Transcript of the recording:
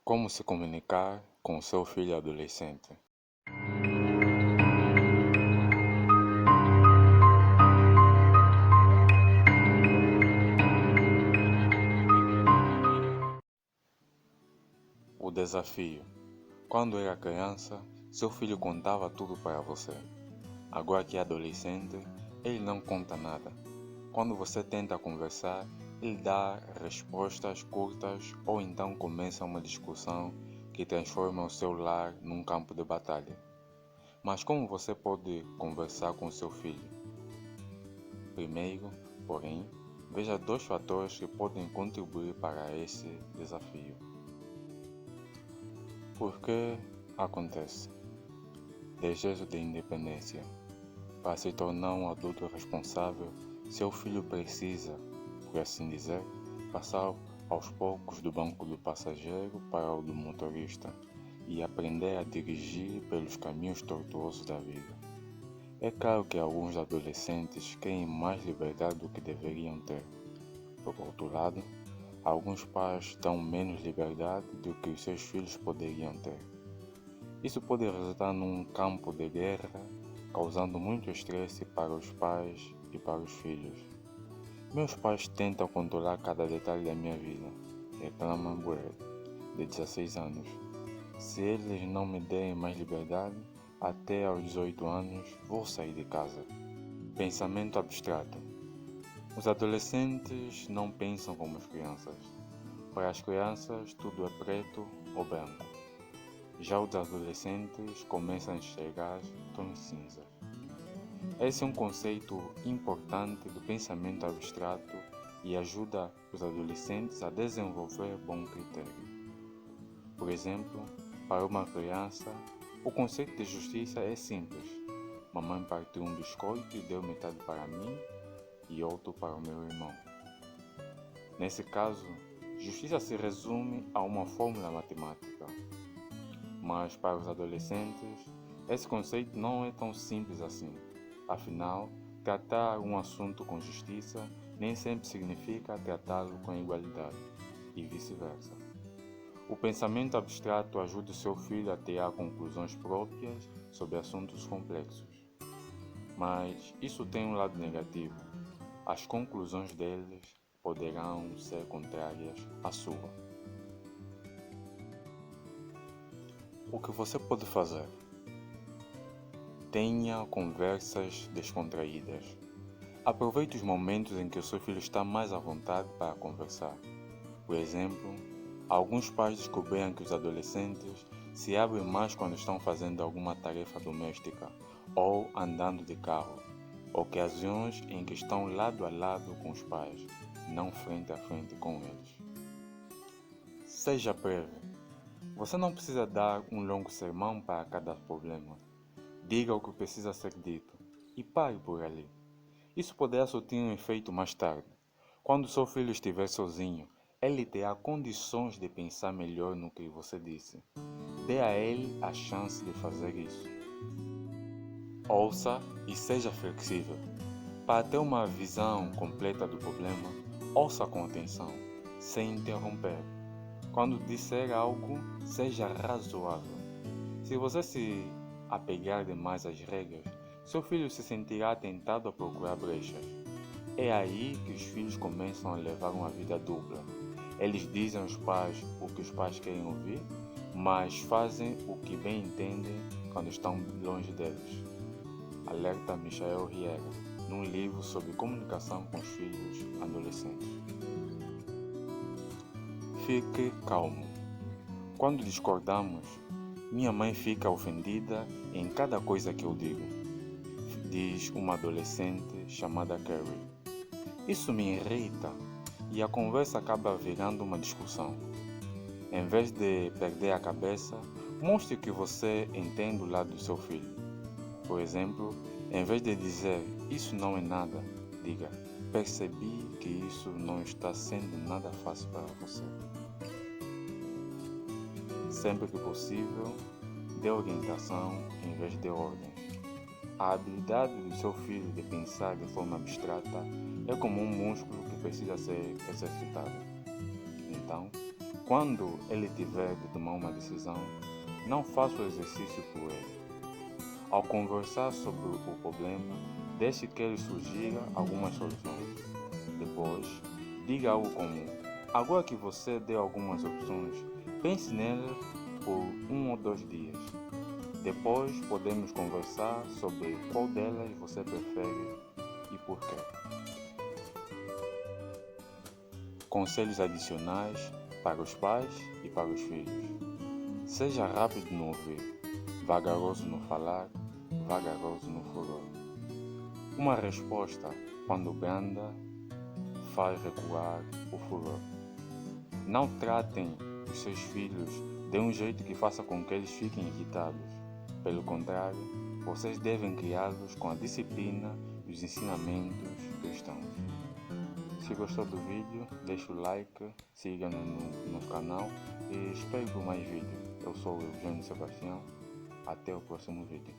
Como se comunicar com seu filho adolescente? O desafio. Quando era criança, seu filho contava tudo para você. Agora que é adolescente, ele não conta nada. Quando você tenta conversar, ele dá respostas curtas ou então começa uma discussão que transforma o seu lar num campo de batalha. Mas como você pode conversar com seu filho? Primeiro, porém, veja dois fatores que podem contribuir para esse desafio. Por que acontece? Desejo de independência. Para se tornar um adulto responsável, seu filho precisa, por assim dizer, passar aos poucos do banco do passageiro para o do motorista e aprender a dirigir pelos caminhos tortuosos da vida. É claro que alguns adolescentes querem mais liberdade do que deveriam ter. Por outro lado, alguns pais dão menos liberdade do que os seus filhos poderiam ter. Isso pode resultar num campo de guerra, causando muito estresse para os pais e para os filhos. Meus pais tentam controlar cada detalhe da minha vida, reclama Brad, de 16 anos. Se eles não me derem mais liberdade, até aos 18 anos vou sair de casa. Pensamento abstrato. Os adolescentes não pensam como as crianças. Para as crianças, tudo é preto ou branco. Já os adolescentes começam a enxergar tons cinzas. Esse é um conceito importante do pensamento abstrato e ajuda os adolescentes a desenvolver bom critério. Por exemplo, para uma criança, o conceito de justiça é simples. Mamãe partiu um biscoito e deu metade para mim e outro para o meu irmão. Nesse caso, justiça se resume a uma fórmula matemática. Mas para os adolescentes, esse conceito não é tão simples assim. Afinal, tratar um assunto com justiça nem sempre significa tratá-lo com igualdade, e vice-versa. O pensamento abstrato ajuda o seu filho a tirar conclusões próprias sobre assuntos complexos. Mas isso tem um lado negativo. As conclusões deles poderão ser contrárias à sua. O que você pode fazer? Tenha conversas descontraídas. Aproveite os momentos em que o seu filho está mais à vontade para conversar. Por exemplo, alguns pais descobriram que os adolescentes se abrem mais quando estão fazendo alguma tarefa doméstica ou andando de carro, ocasiões em que estão lado a lado com os pais, não frente a frente com eles. Seja breve. Você não precisa dar um longo sermão para cada problema. Diga o que precisa ser dito e pare por ali. Isso poderá surtir um efeito mais tarde. Quando seu filho estiver sozinho, ele terá condições de pensar melhor no que você disse. Dê a ele a chance de fazer isso. Ouça e seja flexível. Para ter uma visão completa do problema, ouça com atenção, sem interromper. Quando disser algo, seja razoável. Se você se apegar demais às regras, seu filho se sentirá tentado a procurar brechas. É aí que os filhos começam a levar uma vida dupla. Eles dizem aos pais o que os pais querem ouvir, mas fazem o que bem entendem quando estão longe deles. Alerta Michael Riera, num livro sobre comunicação com os filhos adolescentes. Fique calmo. Quando discordamos, minha mãe fica ofendida em cada coisa que eu digo, diz uma adolescente chamada Carrie. Isso me irrita e a conversa acaba virando uma discussão. Em vez de perder a cabeça, mostre que você entende o lado do seu filho. Por exemplo, em vez de dizer isso não é nada, diga percebi que isso não está sendo nada fácil para você. Sempre que possível, dê orientação em vez de ordens. A habilidade do seu filho de pensar de forma abstrata é como um músculo que precisa ser exercitado. Então, Quando ele tiver de tomar uma decisão, não faça o exercício por ele. Ao conversar sobre o problema, deixe que ele sugira algumas soluções. Depois, diga algo comum. Agora que você deu algumas opções, pense nela por 1 ou 2 dias. Depois podemos conversar sobre qual delas você prefere e por quê. Conselhos adicionais para os pais e para os filhos. Seja rápido no ouvir, vagaroso no falar, vagaroso no furor. Uma resposta, quando branda, faz recuar o furor. Não tratem os seus filhos de um jeito que faça com que eles fiquem irritados. Pelo contrário, vocês devem criá-los com a disciplina e os ensinamentos cristãos. Se gostou do vídeo, deixe o like, siga-nos no nosso canal e espere por mais vídeos. Eu sou o Eugênio Sebastião. Até o próximo vídeo.